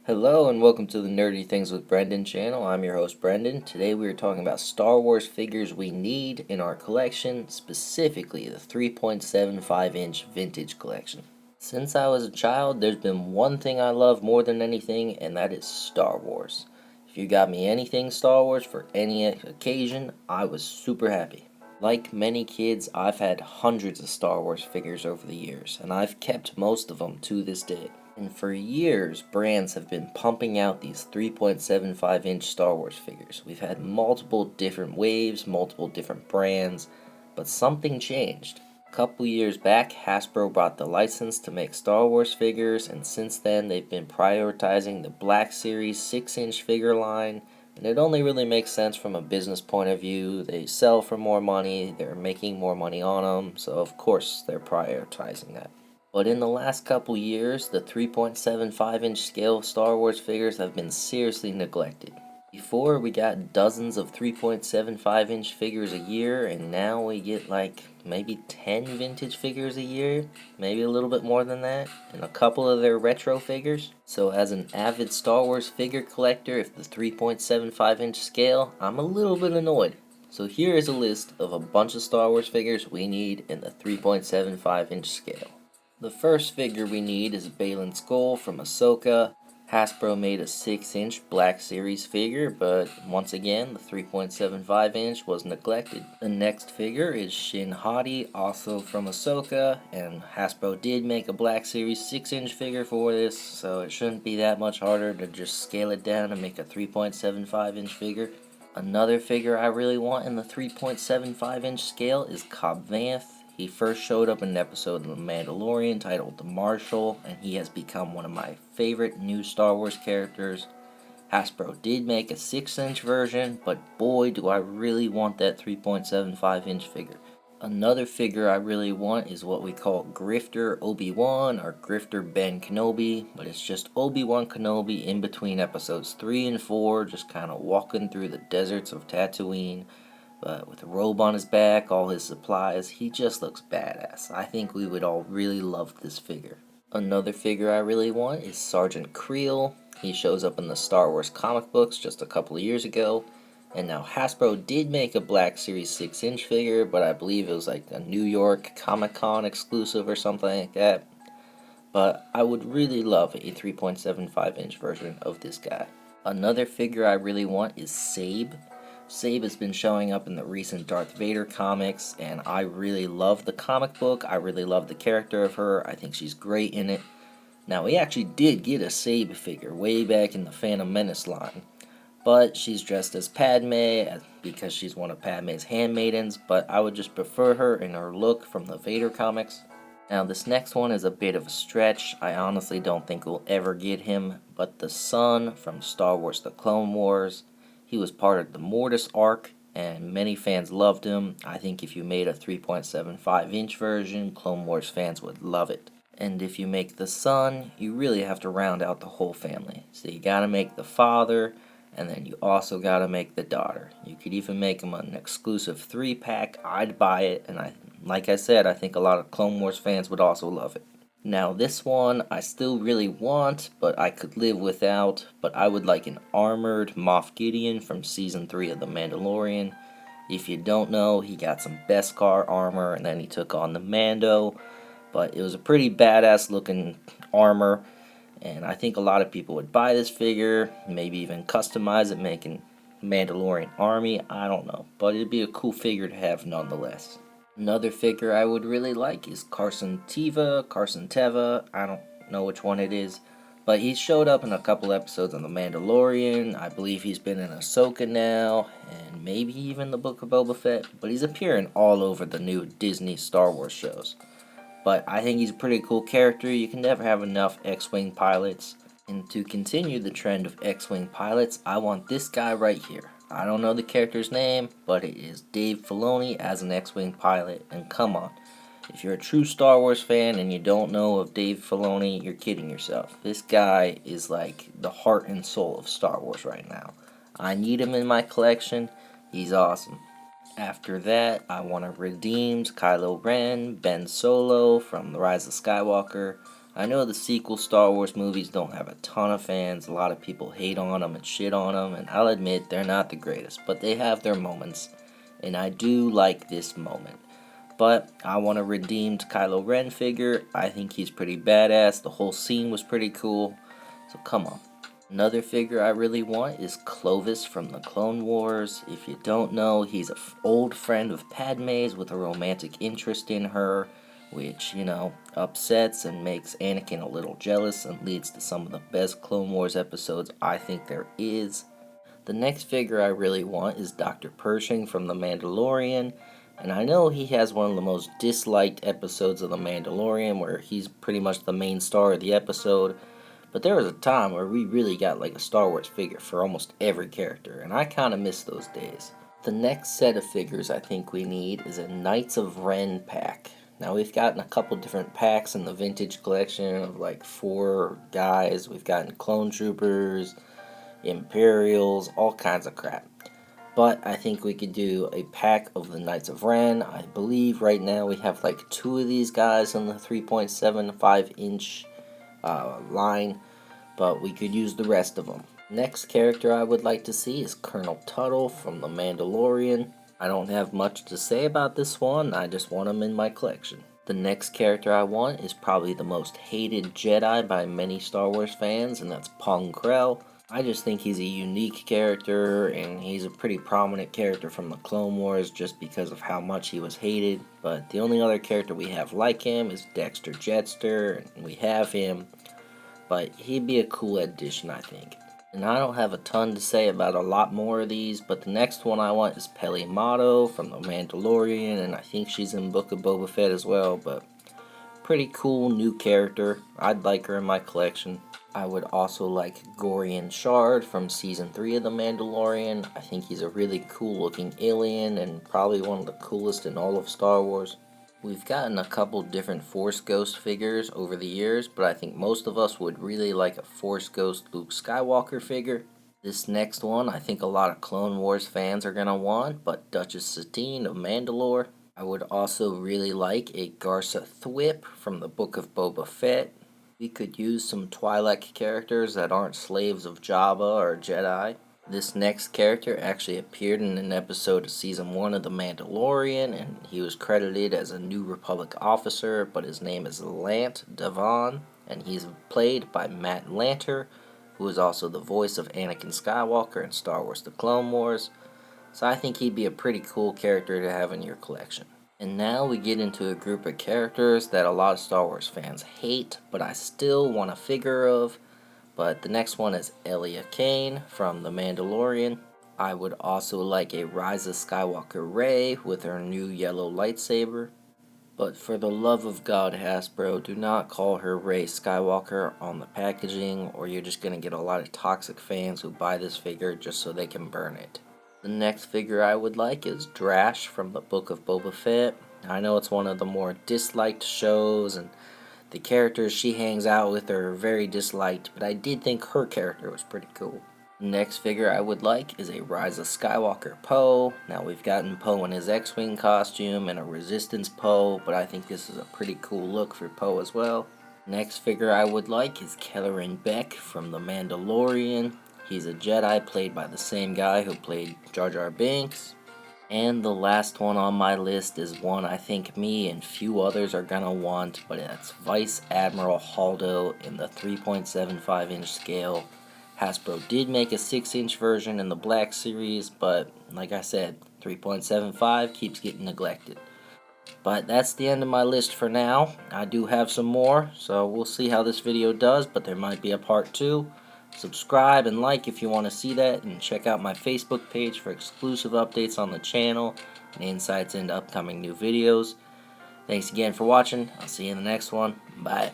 Hello and welcome to the Nerdy Things with Brendan channel. I'm your host Brendan. Today we are talking about Star Wars figures we need in our collection, specifically the 3.75-inch vintage collection. Since I was a child, there's been one thing I love more than anything, and that is Star Wars. If you got me anything Star Wars for any occasion, I was super happy. Like many kids, I've had hundreds of Star Wars figures over the years, and I've kept most of them to this day. And for years, brands have been pumping out these 3.75-inch Star Wars figures. We've had multiple different waves, multiple different brands, but something changed. A couple years back, Hasbro bought the license to make Star Wars figures, and since then they've been prioritizing the Black Series 6-inch figure line, and it only really makes sense from a business point of view. They sell for more money, they're making more money on them, so of course they're prioritizing that. But in the last couple years, the 3.75-inch scale Star Wars figures have been seriously neglected. Before, we got dozens of 3.75-inch figures a year, and now we get like maybe 10 vintage figures a year, maybe a little bit more than that, and a couple of their retro figures. So as an avid Star Wars figure collector, if the 3.75-inch scale, I'm a little bit annoyed. So here is a list of a bunch of Star Wars figures we need in the 3.75-inch scale. The first figure we need is Baylan Skoll from Ahsoka. Hasbro made a 6-inch Black Series figure, but once again, the 3.75-inch was neglected. The next figure is Shin Hati, also from Ahsoka, and Hasbro did make a Black Series 6-inch figure for this, so it shouldn't be that much harder to just scale it down and make a 3.75-inch figure. Another figure I really want in the 3.75-inch scale is Cobb Vanth. He first showed up in an episode of The Mandalorian titled The Marshal, and he has become one of my favorite new Star Wars characters. Hasbro did make a 6-inch version, but boy do I really want that 3.75-inch figure. Another figure I really want is what we call Grifter Obi-Wan or Grifter Ben Kenobi, but it's just Obi-Wan Kenobi in between episodes 3 and 4, just kind of walking through the deserts of Tatooine. But with a robe on his back, all his supplies, he just looks badass. I think we would all really love this figure. Another figure I really want is Sergeant Creel. He shows up in the Star Wars comic books just a couple of years ago. And now Hasbro did make a Black Series 6-inch figure, but I believe it was like a New York Comic-Con exclusive or something like that. But I would really love a 3.75-inch version of this guy. Another figure I really want is Sabe. Sabe has been showing up in the recent Darth Vader comics, and I really love the comic book. I really love the character of her. I think she's great in it. Now, we actually did get a Sabe figure way back in the Phantom Menace line, but she's dressed as Padme because she's one of Padme's handmaidens, but I would just prefer her in her look from the Vader comics. Now, this next one is a bit of a stretch. I honestly don't think we'll ever get him, but the son from Star Wars The Clone Wars. He was part of the Mortis arc, and many fans loved him. I think if you made a 3.75-inch version, Clone Wars fans would love it. And if you make the son, you really have to round out the whole family. So you gotta make the father, and then you also gotta make the daughter. You could even make them an exclusive 3-pack. I'd buy it, and like I said, I think a lot of Clone Wars fans would also love it. Now this one I still really want, but I could live without, but I would like an armored Moff Gideon from Season 3 of The Mandalorian. If you don't know, he got some Beskar armor and then he took on the Mando, but it was a pretty badass looking armor, and I think a lot of people would buy this figure, maybe even customize it, making Mandalorian army, I don't know, but it'd be a cool figure to have nonetheless. Another figure I would really like is Carson Teva, I don't know which one it is, but he showed up in a couple episodes on The Mandalorian. I believe he's been in Ahsoka now, and maybe even the Book of Boba Fett, but he's appearing all over the new Disney Star Wars shows. But I think he's a pretty cool character. You can never have enough X-Wing pilots. And to continue the trend of X-Wing pilots, I want this guy right here. I don't know the character's name, but it is Dave Filoni as an X-Wing pilot, and come on. If you're a true Star Wars fan and you don't know of Dave Filoni, you're kidding yourself. This guy is like the heart and soul of Star Wars right now. I need him in my collection. He's awesome. After that, I want a redeemed Kylo Ren, Ben Solo from The Rise of Skywalker. I know the sequel Star Wars movies don't have a ton of fans. A lot of people hate on them and shit on them, and I'll admit they're not the greatest, but they have their moments, and I do like this moment. But I want a redeemed Kylo Ren figure. I think he's pretty badass. The whole scene was pretty cool, so come on. Another figure I really want is Clovis from the Clone Wars. If you don't know, he's an old friend of Padme's with a romantic interest in her, which, upsets and makes Anakin a little jealous and leads to some of the best Clone Wars episodes I think there is. The next figure I really want is Dr. Pershing from The Mandalorian, and I know he has one of the most disliked episodes of The Mandalorian where he's pretty much the main star of the episode. But there was a time where we really got like a Star Wars figure for almost every character, and I kind of miss those days. The next set of figures I think we need is a Knights of Ren pack. Now we've gotten a couple different packs in the vintage collection of like 4 guys. We've gotten clone troopers, Imperials, all kinds of crap. But I think we could do a pack of the Knights of Ren. I believe right now we have like 2 of these guys in the 3.75 inch line, but we could use the rest of them. Next character I would like to see is Colonel Tuttle from The Mandalorian. I don't have much to say about this one, I just want him in my collection. The next character I want is probably the most hated Jedi by many Star Wars fans, and that's Pong Krell. I just think he's a unique character, and he's a pretty prominent character from the Clone Wars just because of how much he was hated. But the only other character we have like him is Dexter Jetster, and we have him. But he'd be a cool addition, I think. And I don't have a ton to say about a lot more of these, but the next one I want is Peli Motto from The Mandalorian, and I think she's in Book of Boba Fett as well, but pretty cool new character. I'd like her in my collection. I would also like Gorian Shard from Season 3 of The Mandalorian. I think he's a really cool looking alien and probably one of the coolest in all of Star Wars. We've gotten a couple different Force Ghost figures over the years, but I think most of us would really like a Force Ghost Luke Skywalker figure. This next one I think a lot of Clone Wars fans are going to want, but Duchess Satine of Mandalore. I would also really like a Garsa Thwip from the Book of Boba Fett. We could use some Twi'lek characters that aren't slaves of Jabba or Jedi. This next character actually appeared in an episode of Season 1 of The Mandalorian, and he was credited as a New Republic officer, but his name is Lant Devon, and he's played by Matt Lanter, who is also the voice of Anakin Skywalker in Star Wars The Clone Wars. So I think he'd be a pretty cool character to have in your collection. And now we get into a group of characters that a lot of Star Wars fans hate, but I still want a figure of. But the next one is Elia Kane from The Mandalorian. I would also like a Rise of Skywalker Rey with her new yellow lightsaber. But for the love of God, Hasbro, do not call her Rey Skywalker on the packaging, or you're just going to get a lot of toxic fans who buy this figure just so they can burn it. The next figure I would like is Drash from the Book of Boba Fett. I know it's one of the more disliked shows, and the characters she hangs out with are very disliked, but I did think her character was pretty cool. The next figure I would like is a Rise of Skywalker Poe. Now we've gotten Poe in his X-Wing costume and a Resistance Poe, but I think this is a pretty cool look for Poe as well. Next figure I would like is Kelleran Beck from The Mandalorian. He's a Jedi played by the same guy who played Jar Jar Binks. And the last one on my list is one I think me and few others are gonna want, but that's Vice Admiral Haldo in the 3.75 inch scale. Hasbro did make a 6 inch version in the Black Series, but like I said, 3.75 keeps getting neglected. But that's the end of my list for now. I do have some more, so we'll see how this video does, but there might be a part 2. Subscribe and like if you want to see that, and check out my Facebook page for exclusive updates on the channel and insights into upcoming new videos. Thanks again for watching. I'll see you in the next one. Bye.